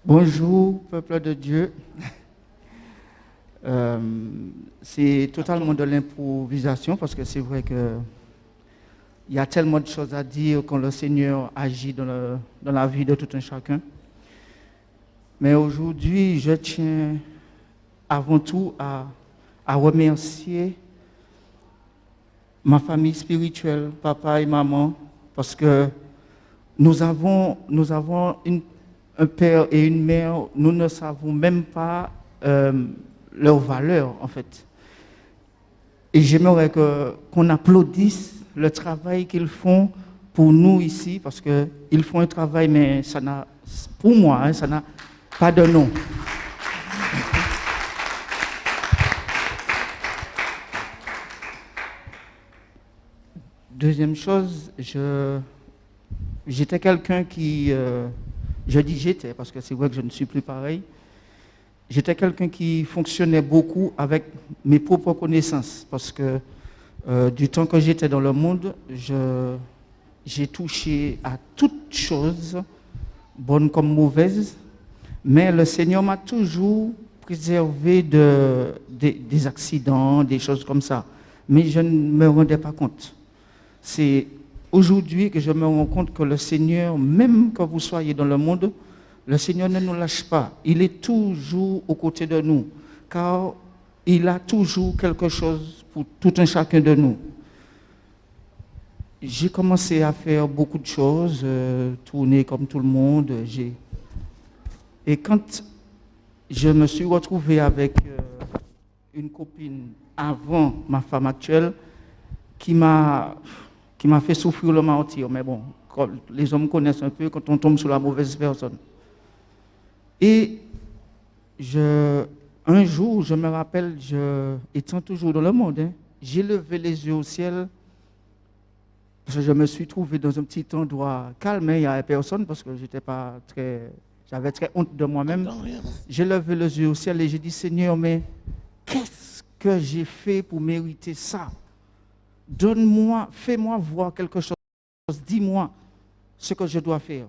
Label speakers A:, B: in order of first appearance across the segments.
A: Bonjour, peuple de Dieu. C'est totalement de l'improvisation parce que c'est vrai qu'il y a tellement de choses à dire quand le Seigneur agit dans la vie de tout un chacun. Mais aujourd'hui, je tiens avant tout à remercier ma famille spirituelle, papa et maman, parce que nous avons un père et une mère, nous ne savons même pas leur valeur, en fait. Et j'aimerais qu'on applaudisse le travail qu'ils font pour nous ici, parce qu'ils font un travail, mais ça n'a, pour moi, ça n'a pas de nom. Deuxième chose, j'étais quelqu'un qui... je dis j'étais, parce que c'est vrai que je ne suis plus pareil. J'étais quelqu'un qui fonctionnait beaucoup avec mes propres connaissances, parce que du temps que j'étais dans le monde, j'ai touché à toutes choses, bonnes comme mauvaises, mais le Seigneur m'a toujours préservé des accidents, des choses comme ça. Mais je ne me rendais pas compte. C'est aujourd'hui que je me rends compte que le Seigneur, même que vous soyez dans le monde, le Seigneur ne nous lâche pas. Il est toujours aux côtés de nous, car il a toujours quelque chose pour tout un chacun de nous. J'ai commencé à faire beaucoup de choses, tourner comme tout le monde. Et quand je me suis retrouvé avec une copine avant ma femme actuelle, qui m'a fait souffrir le martyre. Mais bon, les hommes connaissent un peu quand on tombe sur la mauvaise personne. Et un jour, je me rappelle, étant toujours dans le monde, j'ai levé les yeux au ciel, parce que je me suis trouvé dans un petit endroit calme, il n'y avait personne, parce que j'avais très honte de moi-même. J'ai levé les yeux au ciel et j'ai dit, Seigneur, mais qu'est-ce que j'ai fait pour mériter ça? Donne-moi, fais-moi voir quelque chose, dis-moi ce que je dois faire.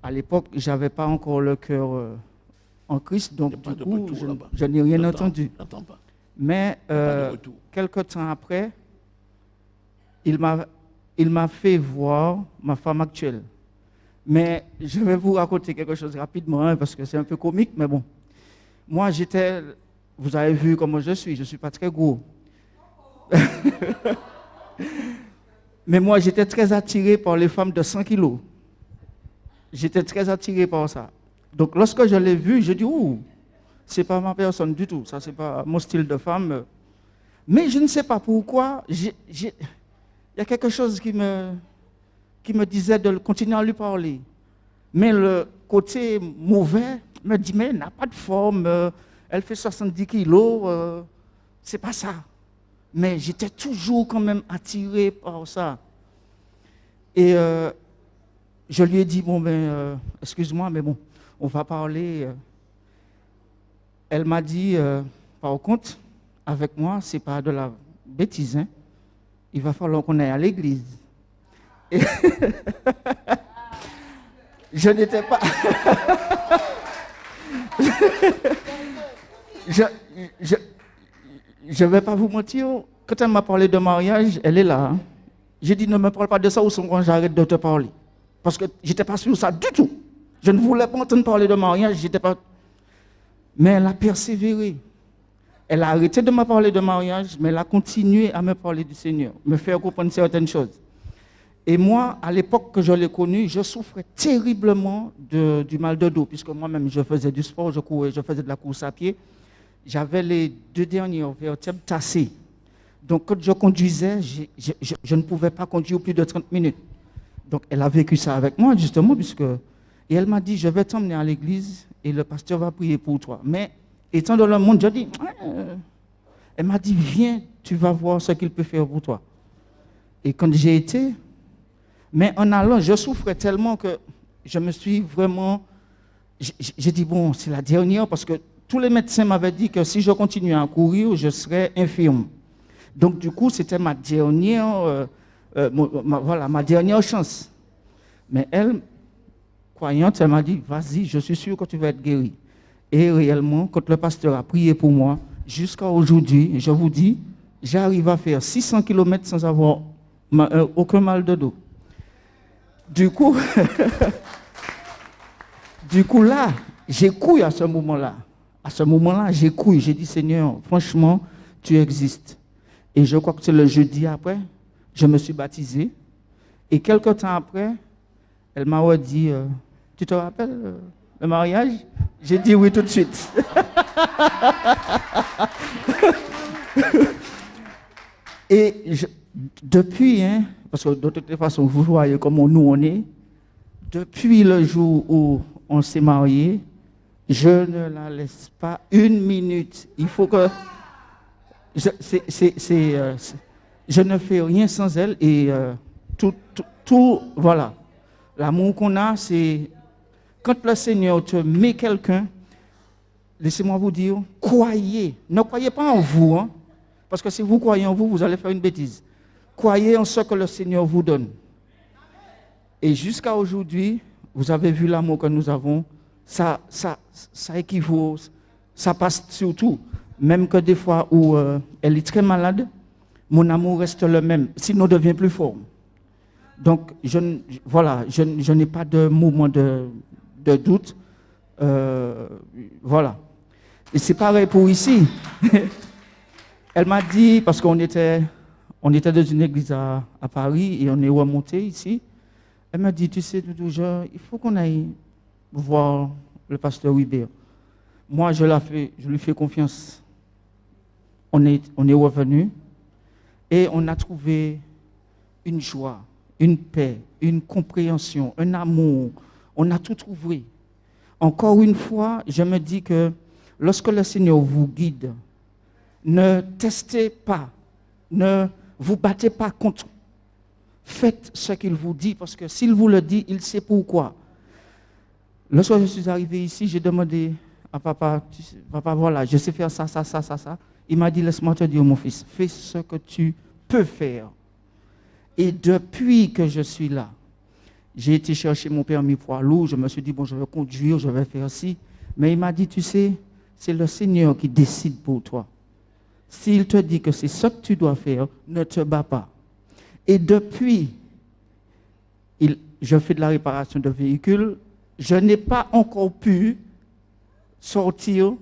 A: À l'époque, je n'avais pas encore le cœur en Christ, donc du coup, je n'ai rien entendu. Mais quelque temps après, il m'a fait voir ma femme actuelle. Mais je vais vous raconter quelque chose rapidement, parce que c'est un peu comique, mais bon. Moi, vous avez vu comment je ne suis pas très gros. Mais moi, j'étais très attiré par les femmes de 100 kilos. J'étais très attiré par ça. Donc, lorsque je l'ai vu, je dis, ouh, c'est pas ma personne du tout. Ça, c'est pas mon style de femme. Mais je ne sais pas pourquoi. Il y a quelque chose qui me disait de continuer à lui parler. Mais le côté mauvais me dit, mais elle n'a pas de forme. Elle fait 70 kilos. C'est pas ça. Mais j'étais toujours quand même attiré par ça. Et je lui ai dit, bon, excuse-moi, mais bon, on va parler. Elle m'a dit, par contre, avec moi, c'est pas de la bêtise, hein. Il va falloir qu'on aille à l'église. Et je n'étais pas... Je ne vais pas vous mentir, quand elle m'a parlé de mariage, elle est là. Hein. J'ai dit, ne me parle pas de ça ou sinon j'arrête de te parler. Parce que je n'étais pas sur ça du tout. Je ne voulais pas entendre parler de mariage, j'étais pas... Mais elle a persévéré. Elle a arrêté de me parler de mariage, mais elle a continué à me parler du Seigneur, me faire comprendre certaines choses. Et moi, à l'époque que je l'ai connue, je souffrais terriblement du mal de dos, puisque moi-même, je faisais du sport, je courais, je faisais de la course à pied. J'avais les 2 dernières vertèbres tassées. Donc, quand je conduisais, je ne pouvais pas conduire plus de 30 minutes. Donc, elle a vécu ça avec moi, justement, et elle m'a dit, je vais t'emmener à l'église et le pasteur va prier pour toi. Mais, étant dans le monde, je dis, elle m'a dit, viens, tu vas voir ce qu'il peut faire pour toi. Et quand j'ai été, mais en allant, je souffrais tellement que je me suis vraiment... J'ai dit, bon, c'est la dernière, parce que tous les médecins m'avaient dit que si je continuais à courir, je serais infirme. Donc, du coup, c'était ma dernière, ma dernière chance. Mais elle, croyante, elle m'a dit, vas-y, je suis sûr que tu vas être guéri. Et réellement, quand le pasteur a prié pour moi, jusqu'à aujourd'hui, je vous dis, j'arrive à faire 600 km sans avoir aucun mal de dos. Du coup, là, j'ai couillé à ce moment-là. À ce moment-là, j'ai couillé. J'ai dit, Seigneur, franchement, tu existes. Et je crois que c'est le jeudi après, je me suis baptisé. Et quelque temps après, elle m'a dit, tu te rappelles le mariage? J'ai dit oui tout de suite. Et depuis, parce que de toute façon, vous voyez comment nous on est, depuis le jour où on s'est mariés, je ne la laisse pas une minute. Il faut que... Je ne fais rien sans elle et tout, voilà. L'amour qu'on a, c'est... Quand le Seigneur te met quelqu'un, laissez-moi vous dire, croyez. Ne croyez pas en vous, parce que si vous croyez en vous, vous allez faire une bêtise. Croyez en ce que le Seigneur vous donne. Et jusqu'à aujourd'hui, vous avez vu l'amour que nous avons, ça équivaut, ça passe sur tout. Même que des fois où elle est très malade, mon amour reste le même, sinon devient plus fort. Donc, je n'ai pas de moment de doute. Voilà. Et c'est pareil pour ici. Elle m'a dit, parce qu'on était dans une église à Paris et on est remonté ici. Elle m'a dit, tu sais, il faut qu'on aille voir le pasteur Hubert. Moi, je lui fais confiance. On est revenu et on a trouvé une joie, une paix, une compréhension, un amour. On a tout trouvé. Encore une fois, je me dis que lorsque le Seigneur vous guide, ne testez pas, ne vous battez pas contre. Faites ce qu'il vous dit, parce que s'il vous le dit, il sait pourquoi. Lorsque je suis arrivé ici, j'ai demandé à papa, papa, voilà, je sais faire ça. Il m'a dit, laisse-moi te dire, mon fils, fais ce que tu peux faire. Et depuis que je suis là, j'ai été chercher mon permis poids lourd, je me suis dit, bon, je vais conduire, je vais faire ci. Mais il m'a dit, tu sais, c'est le Seigneur qui décide pour toi. S'il te dit que c'est ce que tu dois faire, ne te bats pas. Et depuis, je fais de la réparation de véhicules, je n'ai pas encore pu sortir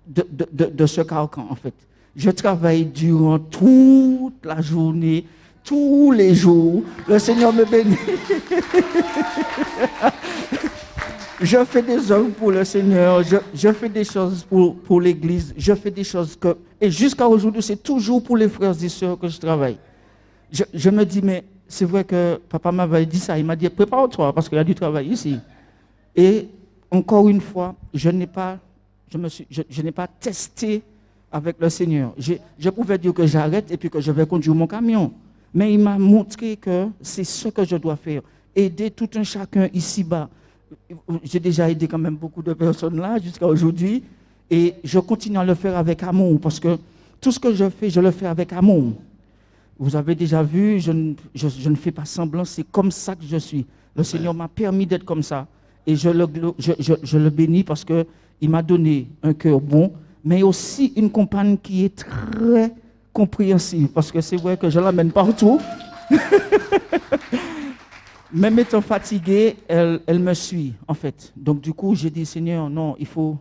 A: de ce carcan, en fait. Je travaille durant toute la journée, tous les jours. Le Seigneur me bénit. Je fais des œuvres pour le Seigneur, je fais des choses pour l'Église, je fais des choses que... Et jusqu'à aujourd'hui, c'est toujours pour les frères et sœurs que je travaille. Je me dis, mais c'est vrai que papa m'avait dit ça, il m'a dit, prépare-toi parce qu'il y a du travail ici. Et encore une fois, je n'ai pas testé avec le Seigneur. Je pouvais dire que j'arrête et puis que je vais conduire mon camion. Mais il m'a montré que c'est ce que je dois faire. Aider tout un chacun ici-bas. J'ai déjà aidé quand même beaucoup de personnes là jusqu'à aujourd'hui. Et je continue à le faire avec amour parce que tout ce que je fais, je le fais avec amour. Vous avez déjà vu, je ne fais pas semblant, c'est comme ça que je suis. Le Seigneur m'a permis d'être comme ça. Et je le bénis parce qu'il m'a donné un cœur bon, mais aussi une compagne qui est très compréhensive. Parce que c'est vrai que je l'amène partout. Même étant fatiguée, elle me suit, en fait. Donc du coup, j'ai dit, Seigneur, non, il faut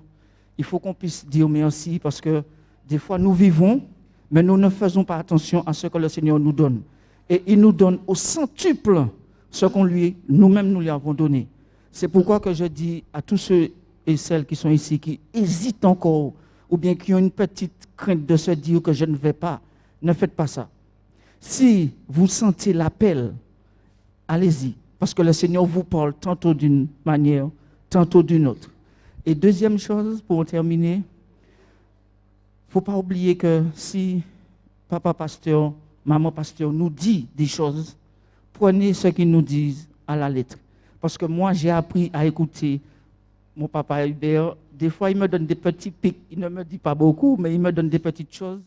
A: qu'on puisse dire merci parce que des fois, nous vivons, mais nous ne faisons pas attention à ce que le Seigneur nous donne. Et il nous donne au centuple ce qu'on nous-mêmes nous lui avons donné. C'est pourquoi que je dis à tous ceux et celles qui sont ici, qui hésitent encore, ou bien qui ont une petite crainte de se dire que je ne vais pas, ne faites pas ça. Si vous sentez l'appel, allez-y, parce que le Seigneur vous parle tantôt d'une manière, tantôt d'une autre. Et deuxième chose, pour terminer, il ne faut pas oublier que si papa pasteur, maman pasteur nous dit des choses, prenez ce qu'ils nous disent à la lettre. Parce que moi, j'ai appris à écouter mon papa Hubert. Des fois, il me donne des petits pics. Il ne me dit pas beaucoup, mais il me donne des petites choses.